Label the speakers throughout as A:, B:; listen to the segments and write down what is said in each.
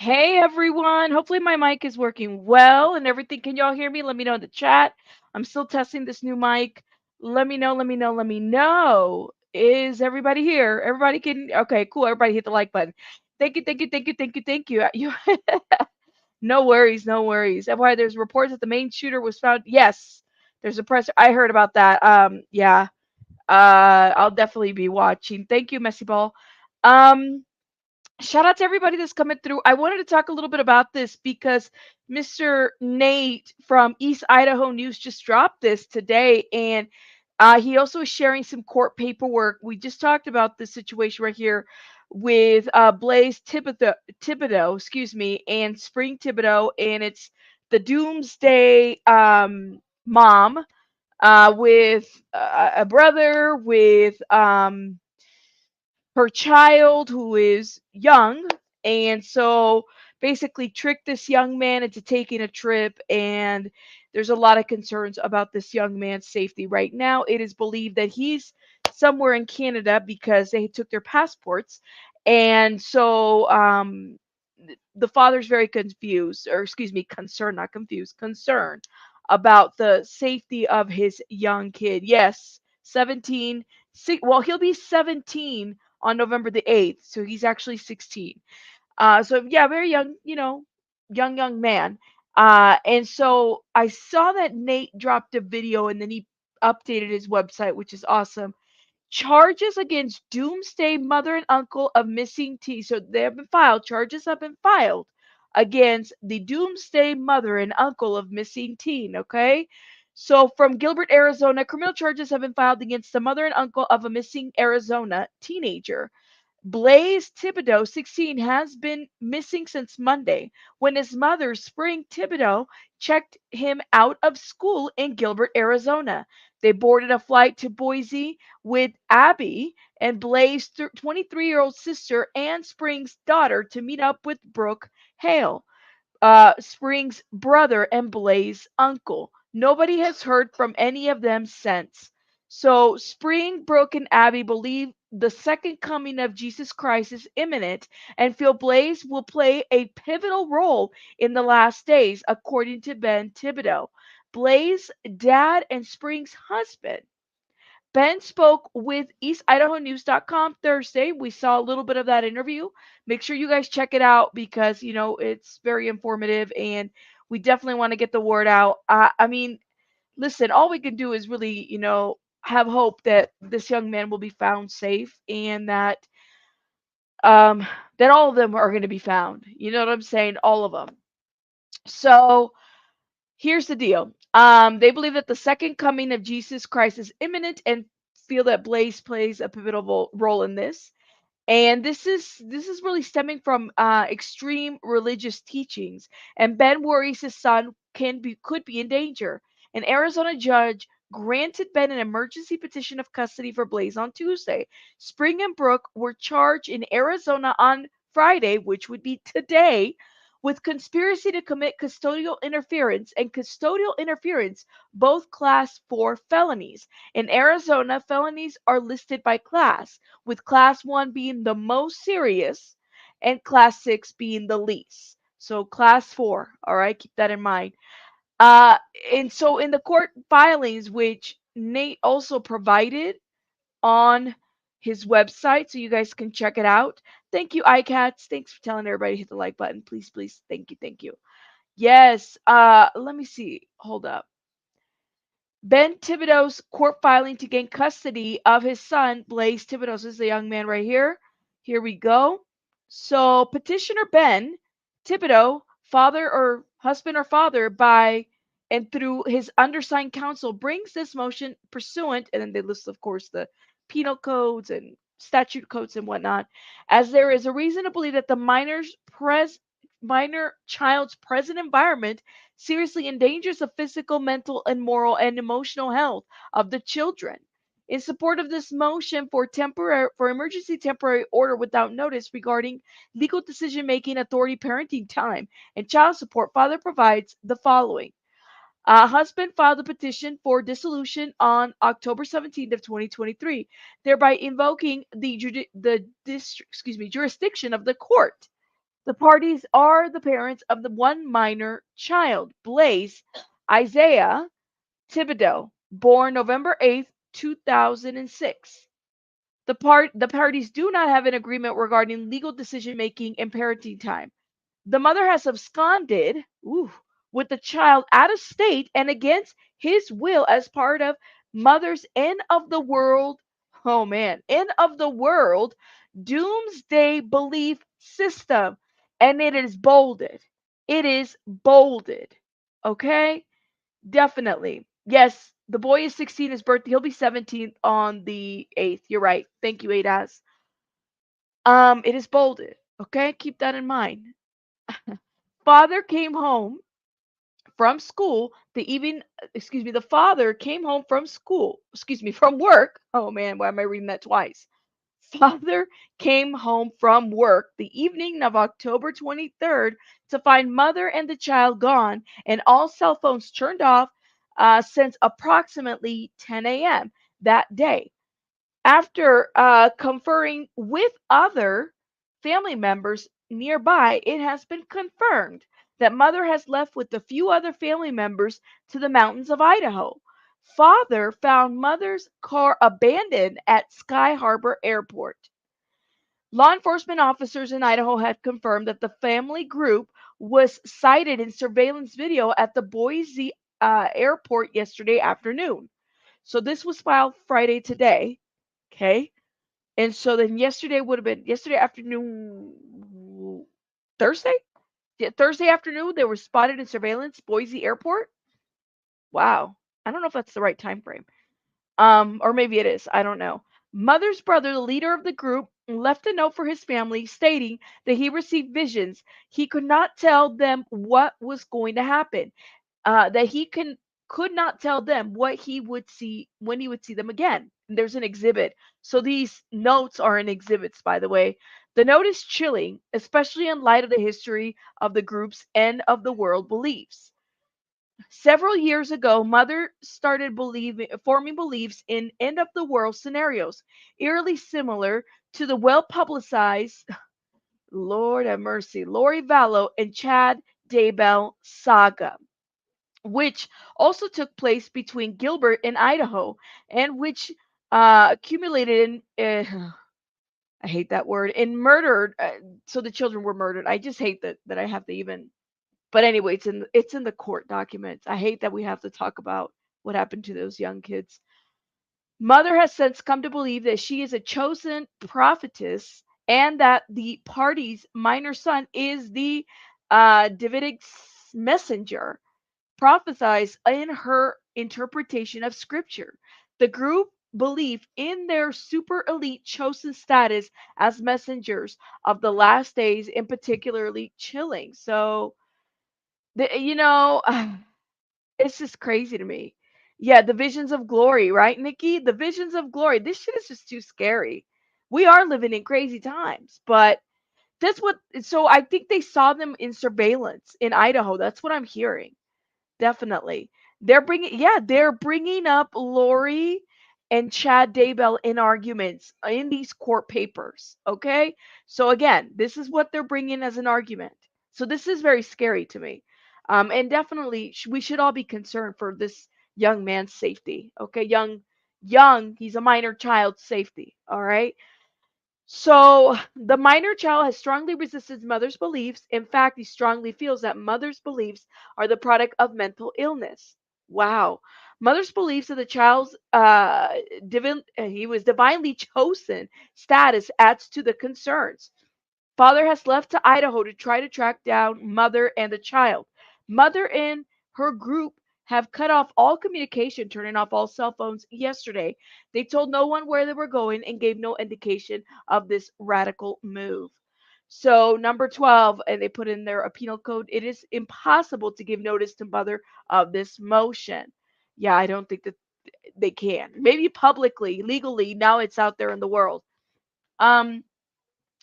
A: Hey everyone, hopefully my mic is working well and everything. Can y'all hear me? Let me know in the chat. I'm still testing this new mic. Let me know. Is everybody here? Everybody can, okay, cool. Everybody hit the like button. Thank you. No worries, no worries. FYI, there's reports that the main shooter was found. Yes, there's a press. I heard about that. Yeah. I'll definitely be watching. Thank you, Messy Ball. Um, Shout out to everybody that's coming through. I wanted to talk a little bit about this because Mr. Nate from East Idaho News just dropped this today, and he also is sharing some court paperwork. We just talked about this situation right here with Blaze Thibaudeu, excuse me, and Spring Thibaudau, and it's the Doomsday mom with a brother with her child who is young, and so basically tricked this young man into taking a trip, and there's a lot of concerns about this young man's safety right now. It is believed that he's somewhere in Canada because they took their passports, and so the father's very confused, or excuse me, concerned, not confused, concerned about the safety of his young kid. Yes, 17. Well, he'll be 17 on November the 8th. So he's actually 16. So yeah, very young, young man. And so I saw that Nate dropped a video and then he updated his website, which is awesome. Charges against Doomsday mother and uncle of missing teen. So they have been filed. Charges have been filed against the Doomsday mother and uncle of missing teen. Okay. So from Gilbert, Arizona, criminal charges have been filed against the mother and uncle of a missing Arizona teenager. Blaze Thibaudeu, 16, has been missing since Monday when his mother, Spring Thibaudeu, checked him out of school in Gilbert, Arizona. They boarded a flight to Boise with Abi and Blaze's 23-year-old sister and Spring's daughter to meet up with Brooke Hale, Spring's brother and Blaze's uncle. Nobody has heard from any of them since. So Spring, Brooke, and Abby believe the second coming of Jesus Christ is imminent and feel Blaze will play a pivotal role in the last days, according to Ben Thibaudeau, Blaze's dad and Spring's husband. Ben spoke with EastIdahoNews.com Thursday. We saw a little bit of that interview. Make sure you guys check it out because, it's very informative and we definitely want to get the word out. I mean, listen, all we can do is really, have hope that this young man will be found safe and um, that all of them are going to be found. You know what I'm saying? All of them. So here's the deal. They believe that the second coming of Jesus Christ is imminent and feel that Blaze plays a pivotal role in this. And this is really stemming from extreme religious teachings. And Ben worries his son could be in danger. An Arizona judge granted Ben an emergency petition of custody for Blaze on Tuesday. Spring and Brooke were charged in Arizona on Friday, which would be today, with conspiracy to commit custodial interference and custodial interference, both class 4 felonies. In Arizona, felonies are listed by class, with class 1 being the most serious and class 6 being the least. So class 4, all right, keep that in mind. Uh, and so in the court filings, which Nate also provided on his website, so you guys can check it out. Thank you, iCats. Thanks for telling everybody to hit the like button. Please, please. Thank you. Yes. Let me see. Hold up. Ben Thibaudeau's court filing to gain custody of his son, Blaze Thibaudeau. This is the young man right here. Here we go. So, petitioner Ben Thibaudeau, father or husband or father by and through his undersigned counsel, brings this motion pursuant, and then they list, of course, the penal codes and statute codes and whatnot, as there is a reason to believe that the minor child's present environment seriously endangers the physical, mental, and moral and emotional health of the children. In support of this motion for emergency temporary order without notice regarding legal decision making authority parenting time and child support, father provides the following. Husband filed a petition for dissolution on October 17th of 2023, thereby invoking the jurisdiction of the court. The parties are the parents of the one minor child, Blaze Isaiah Thibaudau, born November 8th, 2006. The parties do not have an agreement regarding legal decision making and parenting time. The mother has absconded with the child out of state and against his will as part of mother's end of the world, oh man, end of the world doomsday belief system. And it is bolded. It is bolded. Okay? Definitely. Yes, the boy is 16, his birthday. He'll be 17th on the 8th. You're right. Thank you, Adas. It is bolded. Okay? Keep that in mind. Father came home from school the evening, excuse me, the father came home from school, excuse me, from work. Oh man, why am I reading that twice? Father came home from work the evening of October 23rd to find mother and the child gone and all cell phones turned off since approximately 10 a.m. that day. After conferring with other family members nearby, it has been confirmed that mother has left with a few other family members to the mountains of Idaho. Father found mother's car abandoned at Sky Harbor Airport. Law enforcement officers in Idaho had confirmed that the family group was sighted in surveillance video at the Boise airport yesterday afternoon. So this was filed Friday today. Okay. And so then yesterday would have been yesterday afternoon, Thursday? Yeah, Thursday afternoon, they were spotted in surveillance, Boise Airport. Wow. I don't know if that's the right time frame. Or maybe it is. I don't know. Mother's brother, the leader of the group, left a note for his family stating that he received visions. He could not tell them what was going to happen. That he could not tell them what he would see when he would see them again. There's an exhibit. So these notes are in exhibits, by the way. The note is chilling, especially in light of the history of the group's end of the world beliefs. Several years ago, Mother started forming beliefs in end of the world scenarios, eerily similar to the well publicized, Lord have mercy, Lori Vallow and Chad Daybell saga, which also took place between Gilbert and Idaho, and which accumulated in, I hate that word, in murdered, so the children were murdered. I just hate that I have to even, but anyway, it's in the court documents. I hate that we have to talk about what happened to those young kids. Mother has since come to believe that she is a chosen prophetess and that the party's minor son is the Davidic messenger prophesies in her interpretation of scripture. The group believe in their super elite chosen status as messengers of the last days, in particularly chilling. So, you know, it's just crazy to me. Yeah, the visions of glory, right, Nikki? The visions of glory. This shit is just too scary. We are living in crazy times, but that's what. So I think they saw them in surveillance in Idaho. That's what I'm hearing. Definitely. They're bringing up Lori and Chad Daybell in arguments in these court papers. Okay, so again, this is what they're bringing as an argument. So this is very scary to me, and definitely we should all be concerned for this young man's safety. Okay, young, he's a minor child's safety. All right. So the minor child has strongly resisted his mother's beliefs. In fact, he strongly feels that mother's beliefs are the product of mental illness. Wow. Mother's beliefs that the child's he was divinely chosen status adds to the concerns. Father has left to Idaho to try to track down mother and the child. Mother and her group have cut off all communication, turning off all cell phones yesterday. They told no one where they were going and gave no indication of this radical move. So, number 12, and they put in there a penal code, it is impossible to give notice to mother of this motion. Yeah, I don't think that they can. Maybe publicly, legally, now it's out there in the world. Um,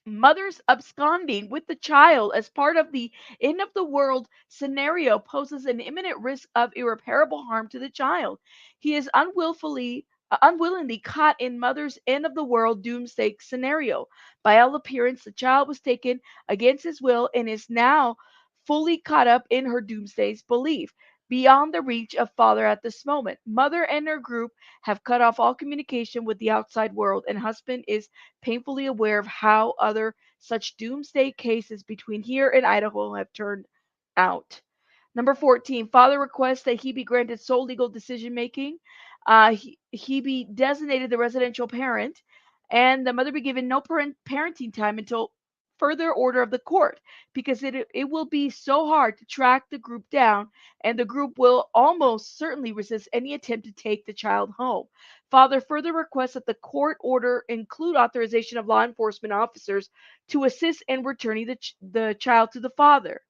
A: Mother's absconding with the child as part of the end of the world scenario poses an imminent risk of irreparable harm to the child. He is unwillfully unwillingly caught in mother's end of the world doomsday scenario. By all appearance, the child was taken against his will and is now fully caught up in her doomsday's belief, beyond the reach of father at this moment. Mother and her group have cut off all communication with the outside world, and husband is painfully aware of how other such doomsday cases between here and Idaho have turned out. Number 14, father requests that he be granted sole legal decision making. He be designated the residential parent, and the mother be given no parenting time until further order of the court, because it will be so hard to track the group down, and the group will almost certainly resist any attempt to take the child home. Father further requests that the court order include authorization of law enforcement officers to assist in returning the child to the father.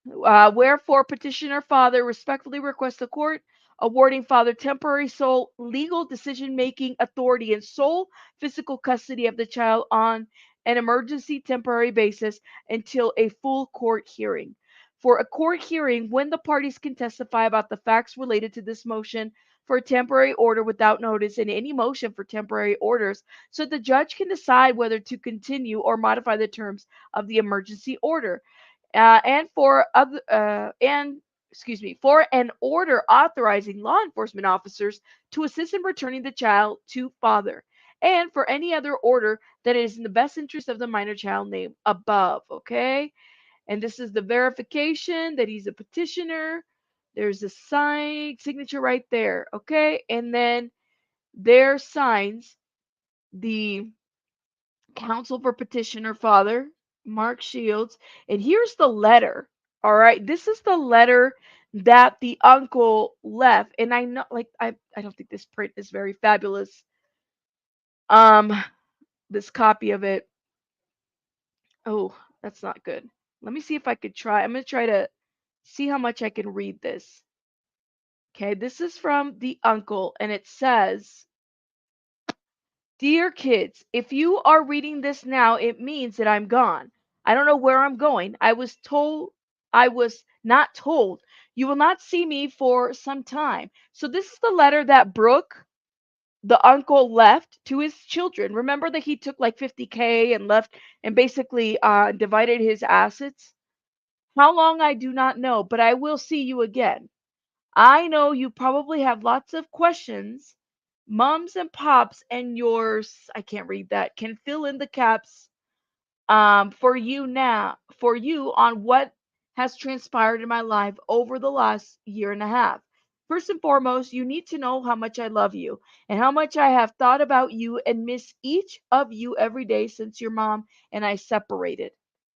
A: Wherefore, petitioner father respectfully requests the court awarding father temporary sole legal decision making authority and sole physical custody of the child on an emergency temporary basis until a full court hearing. For a court hearing, when the parties can testify about the facts related to this motion for a temporary order without notice and any motion for temporary orders, so the judge can decide whether to continue or modify the terms of the emergency order, and for other and excuse me, for an order authorizing law enforcement officers to assist in returning the child to father, and for any other order that is in the best interest of the minor child named above. Okay, and this is the verification that he's a petitioner. There's a signature right there. Okay, and then there signs the counsel for petitioner father, Mark Shields. And here's the letter. All right. This is the letter that the uncle left. And I know, like, I don't think this print is very fabulous. Um, this copy of it. Oh, that's not good. Let me see if I could try. I'm gonna try to see how much I can read this. Okay, this is from the uncle, and it says, "Dear kids, if you are reading this now, it means that I'm gone. I don't know where I'm going. I was not told. You will not see me for some time." So this is the letter that Brooke, the uncle, left to his children. Remember that he took like 50K and left and basically divided his assets? How long I do not know, but I will see you again. I know you probably have lots of questions. Mums and pops and yours, I can't read that, can fill in the caps for you on what has transpired in my life over the last year and a half. First and foremost, you need to know how much I love you and how much I have thought about you and miss each of you every day since your mom and I separated.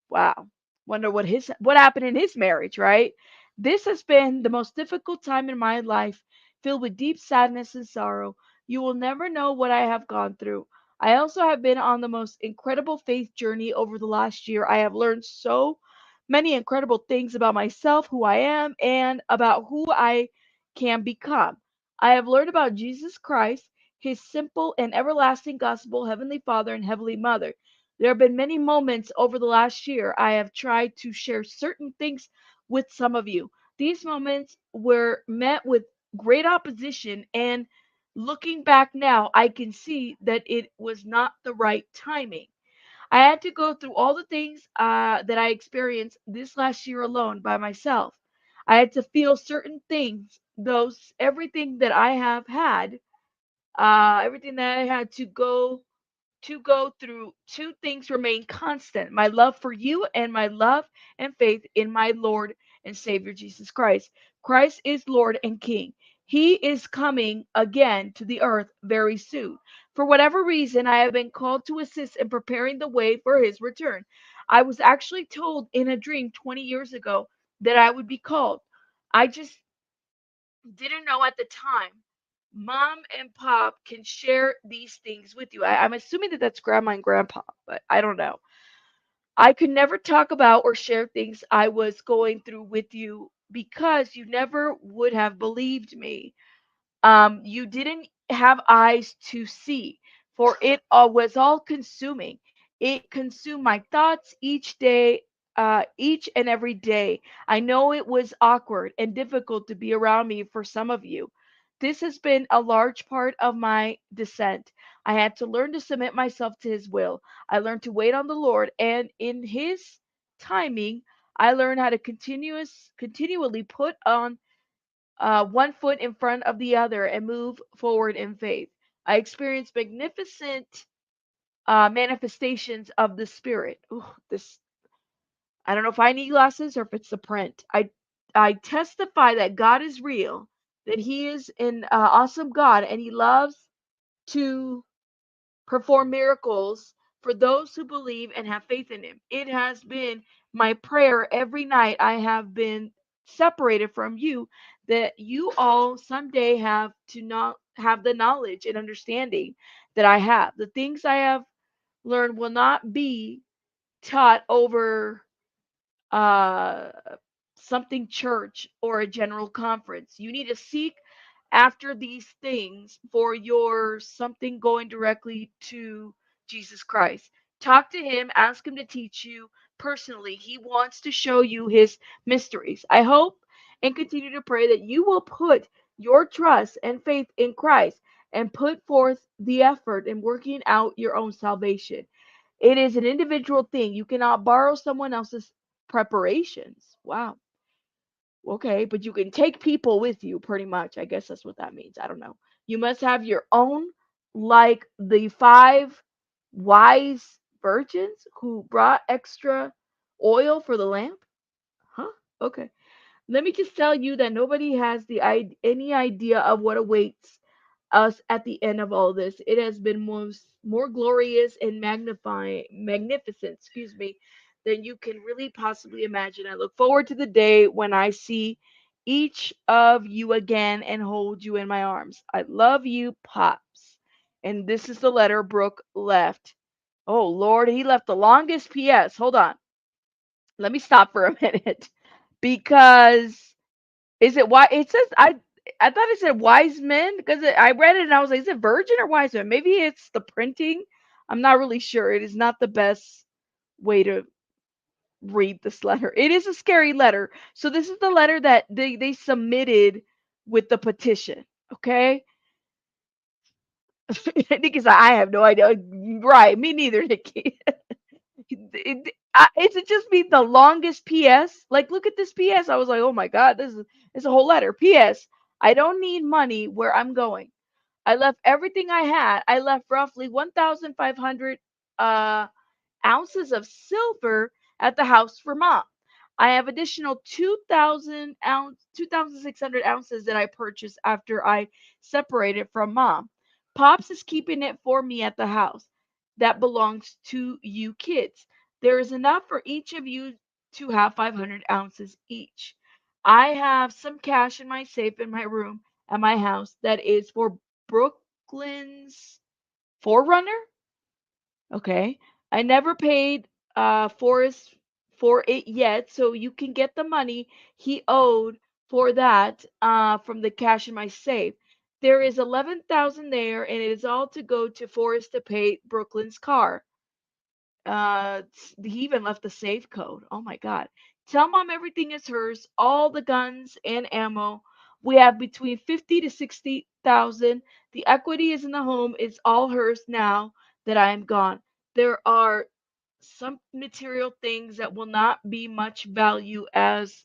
A: Wow. Wonder what happened in his marriage, right? This has been the most difficult time in my life, filled with deep sadness and sorrow. You will never know what I have gone through. I also have been on the most incredible faith journey over the last year. I have learned so many incredible things about myself, who I am, and about who I can become. I have learned about Jesus Christ, his simple and everlasting gospel, Heavenly Father, and Heavenly Mother. There have been many moments over the last year I have tried to share certain things with some of you. These moments were met with great opposition, and looking back now, I can see that it was not the right timing. I had to go through all the things that I experienced this last year alone by myself. I had to feel certain things, those everything that I have had, everything that I had to go through. Two things remain constant: my love for you and my love and faith in my Lord and Savior Jesus Christ. Christ is Lord and King. He is coming again to the earth very soon. For whatever reason, I have been called to assist in preparing the way for his return. I was actually told in a dream 20 years ago that I would be called. I just didn't know at the time. Mom and pop can share these things with you. I'm assuming that that's grandma and grandpa, but I don't know. I could never talk about or share things I was going through with you because you never would have believed me. You didn't have eyes to see, for it was all consuming. It consumed my thoughts each day, each and every day. I know it was awkward and difficult to be around me for some of you. this has been a large part of my descent. I had to learn to submit myself to His will. I learned to wait on the Lord, and in His timing, I learned how to continually put on one foot in front of the other and move forward in faith. I experienced magnificent manifestations of the Spirit. Ooh, this I don't know if I need glasses or if it's the print. I testify that God is real, that He is an awesome God, and He loves to perform miracles for those who believe and have faith in Him. It has been my prayer every night I have been separated from you, that you all someday have to not have the knowledge and understanding that I have. The things I have learned will not be taught over uh, something church or a general conference. You need to seek after these things for your something going directly to Jesus Christ. Talk to Him, ask Him to teach you personally. He wants to show you His mysteries. I hope and continue to pray that you will put your trust and faith in Christ and put forth the effort in working out your own salvation. It is an individual thing. You cannot borrow someone else's preparations. Wow. Okay, but you can take people with you pretty much. I guess that's what that means. I don't know. You must have your own, like the five wise virgins who brought extra oil for the lamp. Huh? Okay. Let me just tell you that nobody has any idea of what awaits us at the end of all this. It has been more glorious and magnificent, than you can really possibly imagine. I look forward to the day when I see each of you again and hold you in my arms. I love you, Pops. And this is the letter Brooke left. Oh Lord, he left the longest PS. Hold on. Let me stop for a minute because is it why it says I thought it said wise men because I read it and I was like, is it virgin or wise men? Maybe it's the printing. I'm not really sure. It is not the best way to read this letter. It is a scary letter. So this is the letter that they submitted with the petition. Okay. Nikki's like, I have no idea. Right, me neither, Nikki. Is it just be the longest PS? Like, look at this PS. I was like, oh my God, this is a whole letter. PS. I don't need money where I'm going. I left everything I had. I left roughly 1,500 uh, ounces of silver at the house for mom. I have additional 2,600 ounces that I purchased after I separated from mom. Pops is keeping it for me at the house. That belongs to you kids. There is enough for each of you to have 500 ounces each. I have some cash in my safe in my room at my house that is for Brooklyn's Forerunner. Okay. I never paid Forrest for it yet, so you can get the money he owed for that from the cash in my safe. There is 11,000 there, and it is all to go to Forrest to pay Brooklyn's car. He even left the safe code. Oh my God. Tell mom everything is hers, all the guns and ammo. We have between 50 to 60,000. The equity is in the home. It's all hers now that I am gone. There are some material things that will not be much value as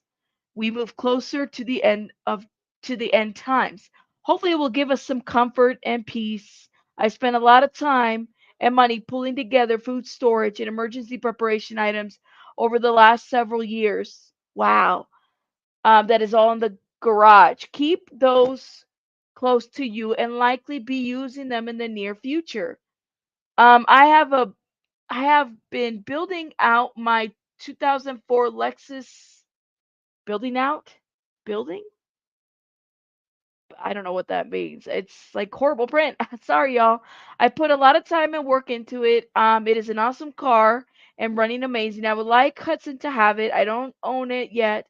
A: we move closer to the end times. Hopefully it will give us some comfort and peace. I spent a lot of time and money pulling together food storage and emergency preparation items over the last several years. Wow. That is all in the garage. Keep those close to you and likely be using them in the near future. Um, I have a I have been building out my 2004 Lexus building out building. I don't know what that means. It's like horrible print. Sorry, y'all. I put a lot of time and work into it. It is an awesome car and running amazing. I would like Hudson to have it. I don't own it yet,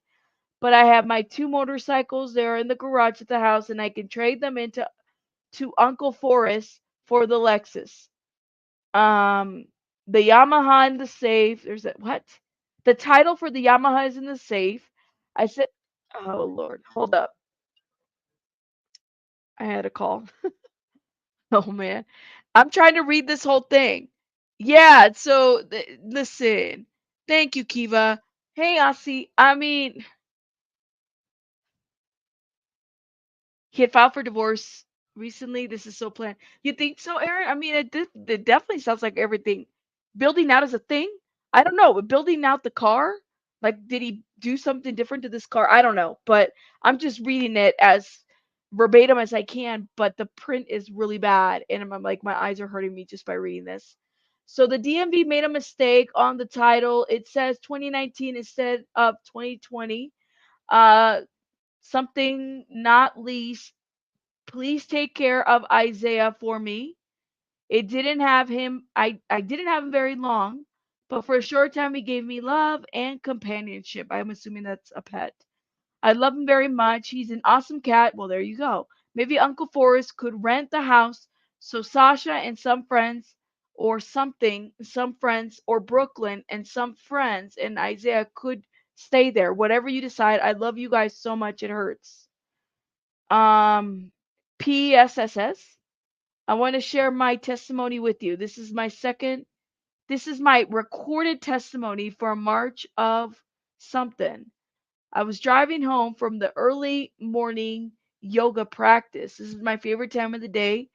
A: but I have my two motorcycles. They're in the garage at the house, and I can trade them into to Uncle Forrest for the Lexus. Um, the Yamaha in the safe. There's a what? The title for the Yamaha is in the safe. I said, oh Lord, hold up. I had a call. Oh man. I'm trying to read this whole thing. Yeah, so listen. Thank you, Kiva. Hey, Asi. I mean, he had filed for divorce recently. This is so planned. You think so, Aaron? I mean, it definitely sounds like everything. Building out is a thing. I don't know. But building out the car, like, did he do something different to this car? I don't know. But I'm just reading it as verbatim as I can. But the print is really bad, and I'm like, my eyes are hurting me just by reading this. So the DMV made a mistake on the title. It says 2019 instead of 2020. Uh, something not least, please take care of Isaiah for me. It didn't have him, I didn't have him very long, but for a short time he gave me love and companionship. I'm assuming that's a pet. I love him very much. He's an awesome cat. Well, there you go. Maybe Uncle Forrest could rent the house so Sasha and some friends or something, some friends or Brooklyn and some friends and Isaiah could stay there. Whatever you decide. I love you guys so much. It hurts. Um, PSSS. I want to share my testimony with you. This is my recorded testimony for March of something. I was driving home from the early morning yoga practice. This is my favorite time of the day.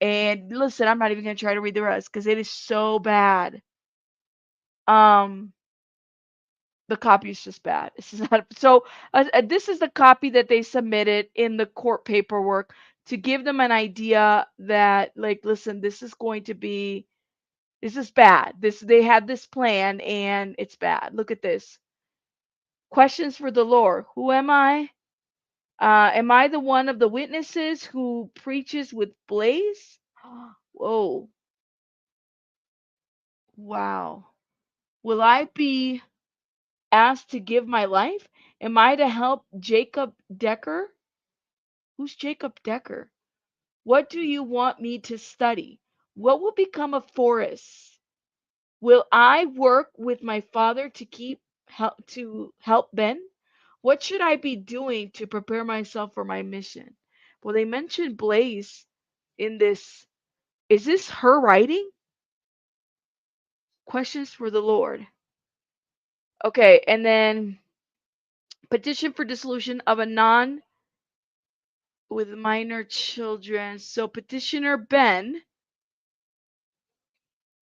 A: And listen, I'm not even going to try to read the rest because it is so bad. Um, the copy is just bad. This is not so. This is the copy that they submitted in the court paperwork to give them an idea that, like, listen, this is going to be, this is bad. This they had this plan and it's bad. Look at this. Questions for the Lord. Who am I? Am I the one of the witnesses who preaches with Blaze? Whoa! Wow. Will I be asked to give my life? Am I to help Jacob Decker? Who's Jacob Decker? What do you want me to study? What will become of Forrest? Will I work with my father to help Ben? What should I be doing to prepare myself for my mission? Well, they mentioned Blaze in this. Is this her writing? Questions for the Lord. Okay, and then petition for dissolution of a non with minor children. So petitioner Ben.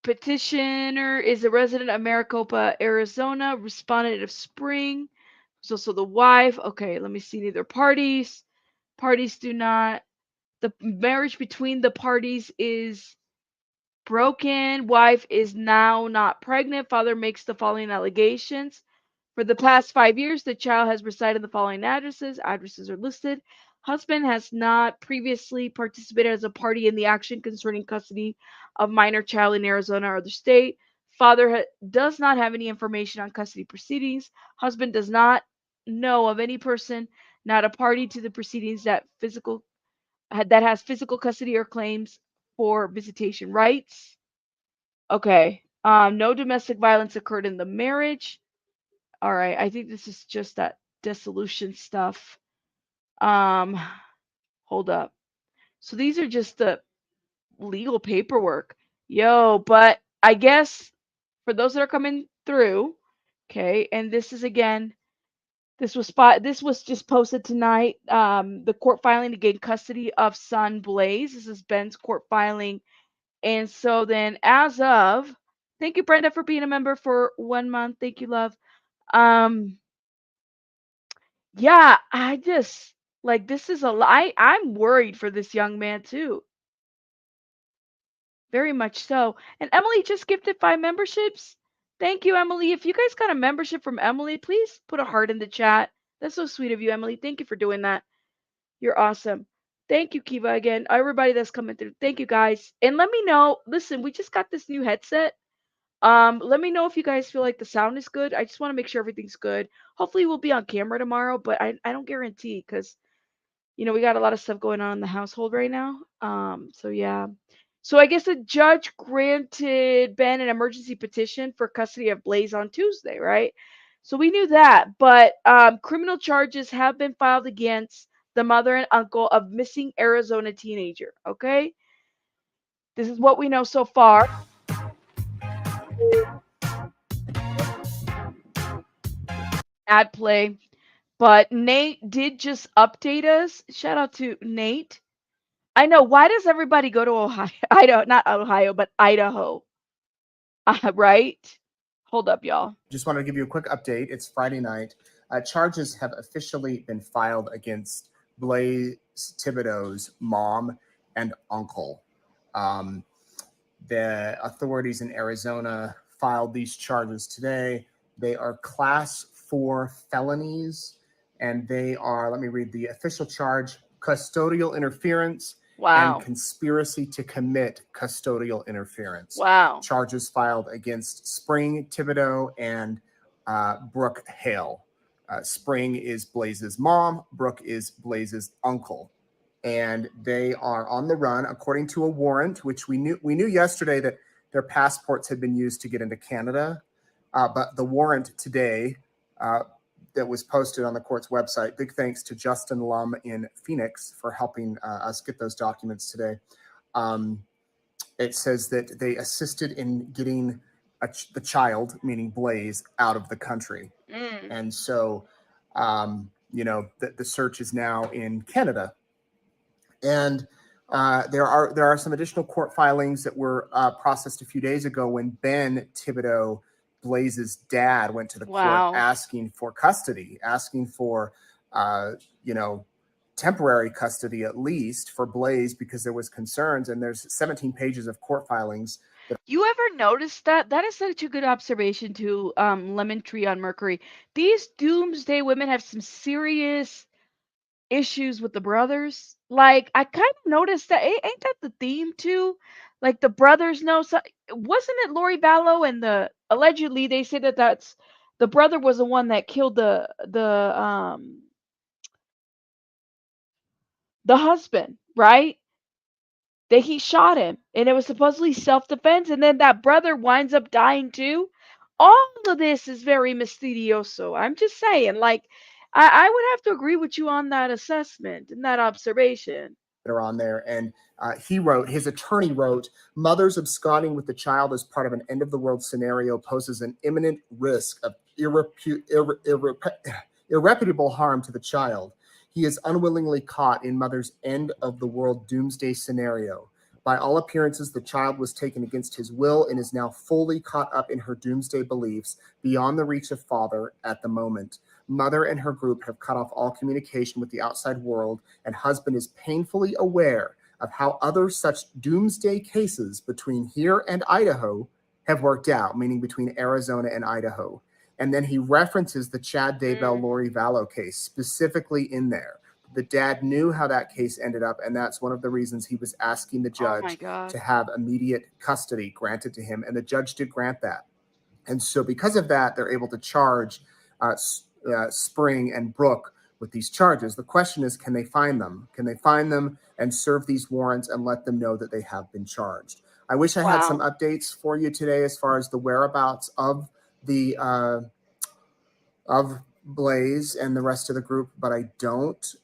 A: Petitioner is a resident of Maricopa, Arizona, respondent of Spring. There's also the wife. Okay, let me see. Neither parties. Parties do not. The marriage between the parties is broken. Wife is now not pregnant. Father makes the following allegations. For the past 5 years, the child has resided in the following addresses. Addresses are listed. Husband has not previously participated as a party in the action concerning custody of minor child in Arizona or other state. Father does not have any information on custody proceedings. Husband does not know of any person not a party to the proceedings that has physical custody or claims for visitation rights. Okay. No domestic violence occurred in the marriage. All right. I think this is just that dissolution stuff. Um, hold up. So these are just the legal paperwork. Yo, but I guess for those that are coming through, okay, and this is again, this was just posted tonight. The court filing to gain custody of son Blaze. This is Ben's court filing. And so then as of, thank you, Brenda, for being a member for 1 month. Thank you, love. Um, yeah, I just like this is a lie. I'm worried for this young man too. Very much so. And Emily just gifted 5 memberships. Thank you, Emily. If you guys got a membership from Emily, please put a heart in the chat. That's so sweet of you, Emily. Thank you for doing that. You're awesome. Thank you, Kiva, again. Everybody that's coming through. Thank you, guys. And let me know. Listen, we just got this new headset. Let me know if you guys feel like the sound is good. I just want to make sure everything's good. Hopefully we'll be on camera tomorrow, but I don't guarantee because we got a lot of stuff going on in the household right now. So yeah. So I guess the judge granted Ben an emergency petition for custody of Blaze on Tuesday, right? So we knew that, but criminal charges have been filed against the mother and uncle of missing Arizona teenager. Okay, this is what we know so far. Ad play, but Nate did just update us. Shout out to Nate. I know. Why does everybody go to Ohio? Idaho, not Ohio, but Idaho. Right? Hold up, y'all.
B: Just wanted to give you a quick update. It's Friday night. Charges have officially been filed against Blaze Thibaudeau's mom and uncle. Um, the authorities in Arizona filed these charges today. They are class 4 felonies, and they are, let me read the official charge: custodial interference and
A: Wow.
B: conspiracy to commit custodial interference.
A: Wow.
B: Charges filed against Spring Thibaudeau and Brooke Hale. Spring is Blaze's mom, Brooke is Blaze's uncle. And they are on the run according to a warrant, which we knew yesterday that their passports had been used to get into Canada. But the warrant today that was posted on the court's website, big thanks to Justin Lum in Phoenix for helping us get those documents today. It says that they assisted in getting the child, meaning Blaze, out of the country. And so, the search is now in Canada. And there are some additional court filings that were processed a few days ago when Ben Thibaudeau, Blaze's dad, went to the court asking for custody, asking for temporary custody at least for Blaze because there was concerns. And there's 17 pages of court filings.
A: You ever noticed that? That is such a good observation to Lemon Tree on Mercury. These Doomsday women have some serious issues with the brothers. Like, I kind of noticed that. Ain't that the theme too? Like, the brothers know. So, wasn't it Lori Vallow and allegedly they say that that's the brother was the one that killed the husband, right? That he shot him, and it was supposedly self-defense, and then that brother winds up dying too. All of this is very mysterioso. I'm just saying, like, I would have to agree with you on that assessment and that observation.
B: That are on there. And his attorney wrote, mothers absconding with the child as part of an end of the world scenario poses an imminent risk of irreparable harm to the child. He is unwillingly caught in mother's end of the world doomsday scenario. By all appearances, the child was taken against his will and is now fully caught up in her doomsday beliefs, beyond the reach of father at the moment. Mother and her group have cut off all communication with the outside world, and husband is painfully aware of how other such doomsday cases between here and Idaho have worked out, meaning between Arizona and Idaho. And then he references the Chad Daybell Lori Vallow case specifically in there. The dad knew how that case ended up, and that's one of the reasons he was asking the judge to have immediate custody granted to him, and the judge did grant that. And so because of that, they're able to charge Spring and Brooke with these charges. The question is, can they find them? Can they find them and serve these warrants and let them know that they have been charged? I wish I had some updates for you today as far as the whereabouts of the of Blaze and the rest of the group, but I don't.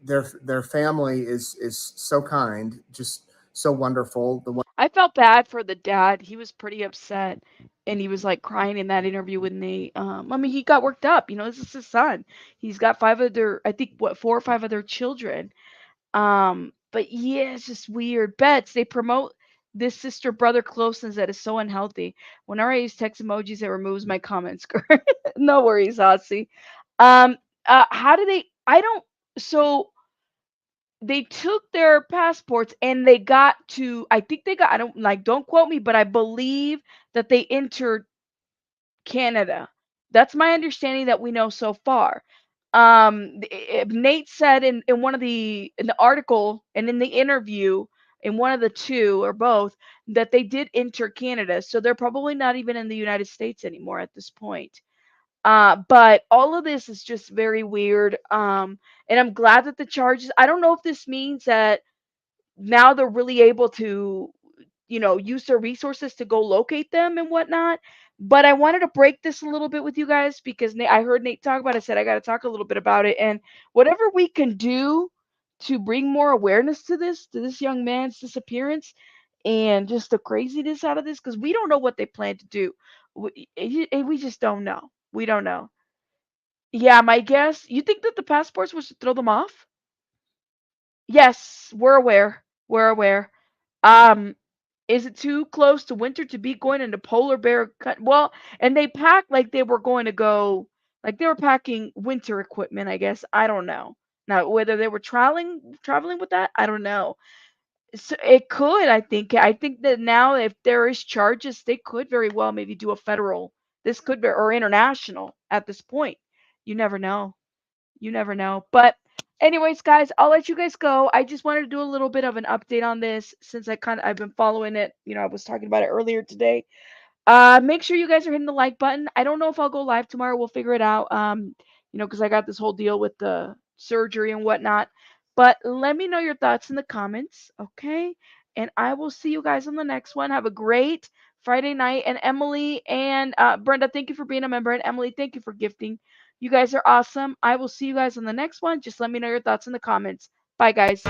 B: Their family is so kind, just so wonderful.
A: I felt bad for the dad. He was pretty upset, and he was like crying in that interview with Nate. I mean, he got worked up. You know, this is his son. He's got 4 or 5 other children. But yeah, it's just weird. Bets they promote this sister brother closeness that is so unhealthy. Whenever I use text emojis, it removes my comments. No worries, Ozzy. How do they? I don't. So they took their passports and they got to. I think they got. I don't like. Don't quote me, but I believe that they entered Canada. That's my understanding that we know so far. Nate said in one of in the article and in the interview in one of the two or both that they did enter Canada, so they're probably not even in the United States anymore at this point. But all of this is just very weird. And I'm glad that the charges. I don't know if this means that now they're really able to use their resources to go locate them and whatnot. But I wanted to break this a little bit with you guys because I heard Nate talk about it. I said I got to talk a little bit about it. And whatever we can do to bring more awareness to this young man's disappearance and just the craziness out of this, because we don't know what they plan to do. We just don't know. We don't know. Yeah, my guess. You think that the passports was to throw them off? Yes, we're aware. We're aware. Um, is it too close to winter to be going into polar bear well, and they packed like they were going to go like they were packing winter equipment, I guess. I don't know. Now, whether they were traveling with that, I don't know. So it could, I think. I think that now if there is charges, they could very well maybe do a federal. This could be or international at this point. You never know. You never know. But anyways, guys, I'll let you guys go. I just wanted to do a little bit of an update on this since I've been following it. I was talking about it earlier today. Make sure you guys are hitting the like button. I don't know if I'll go live tomorrow. We'll figure it out. Because I got this whole deal with the surgery and whatnot. But let me know your thoughts in the comments, okay? And I will see you guys on the next one. Have a great Friday night. And Emily and Brenda, thank you for being a member. And Emily, thank you for gifting. You guys are awesome. I will see you guys on the next one. Just let me know your thoughts in the comments. Bye, guys.